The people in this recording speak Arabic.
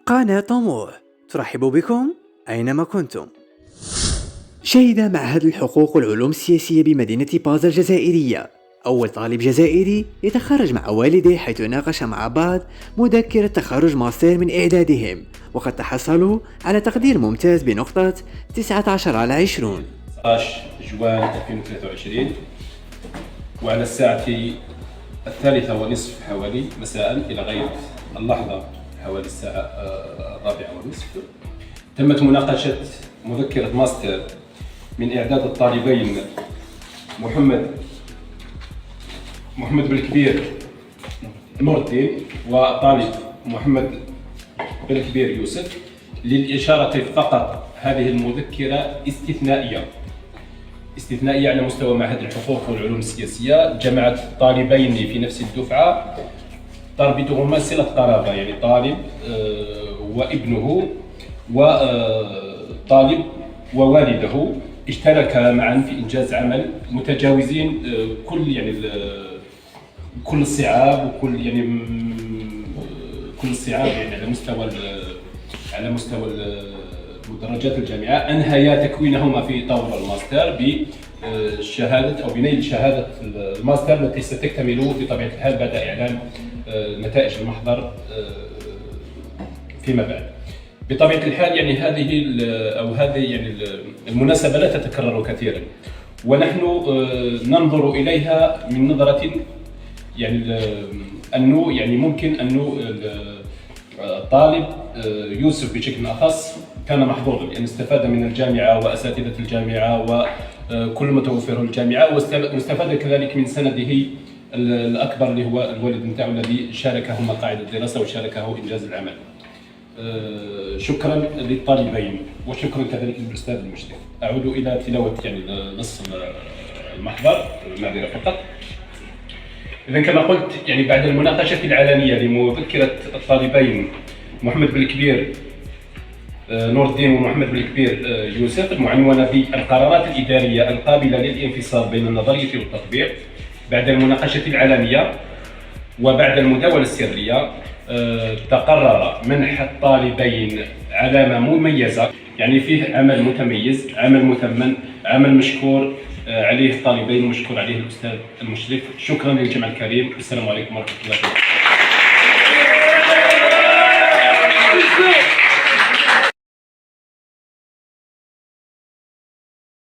قناة طموح ترحب بكم أينما كنتم. شهد معهد الحقوق والعلوم السياسية بمدينة بازا الجزائرية أول طالب جزائري يتخرج مع والديه، حيث ناقش مع بعض مذكرة تخرج ماستر من إعدادهم، وقد تحصلوا على تقدير ممتاز بنقطة 19/20. 19 جوان 2023 وعلى الساعة 3:30 حوالي مساء إلى غاية اللحظة حوالي الساعة 4:30 تمت مناقشة مذكرة ماستر من إعداد الطالبين محمد بالكبير نور الدين وطالب محمد بالكبير يوسف. للإشارة فقط هذه المذكرة استثنائية على مستوى معهد الحقوق والعلوم السياسية. جمعت طالبين في نفس الدفعة تربطهما صلة قرابة، يعني طالب وابنه وطالب ووالده اشتركا معا في إنجاز عمل، متجاوزين كل الصعاب وكل كل الصعاب على مستوى مدرجات الجامعة. أنهيا تكوينهما في طور الماستر بشهادة أو بنيل شهادة الماستر التي ستكتمل بطبيعة الحال بعد إعلان نتائج المحضر فيما بعد. بطبيعة الحال هذه المناسبة لا تتكرر كثيرا، ونحن ننظر إليها من نظرة أنه ممكن أنه الطالب يوسف بشكل أخص كان محظوظا، لأن استفاد من الجامعة وأساتذة الجامعة وكل ما توفره الجامعة، واستفاد كذلك من سنده الأكبر اللي هو الوالد نتاعو الذي شاركه مقاعد الدراسة وشاركه إنجاز العمل. شكرا للطالبين وشكرا كذلك للأستاذ المشرف. أعود إلى تلاوة نص المحضر المعذرة فقط. إذا كما قلت بعد المناقشة العلنية لمذكرة الطالبين محمد بالكبير نور الدين ومحمد بالكبير يوسف المعنونة بالقرارات الإدارية القابلة للانفصال بين النظرية والتطبيق، بعد المناقشة العلنية وبعد المداولة السرية، تقرر منح الطالبين علامة مميزة، فيه عمل متميز، عمل مثمن، عمل مشكور عليه الطالبين ومشكور عليه الأستاذ المشرف. شكرا للجمع الكريم، السلام عليكم ورحمة الله وبركاته.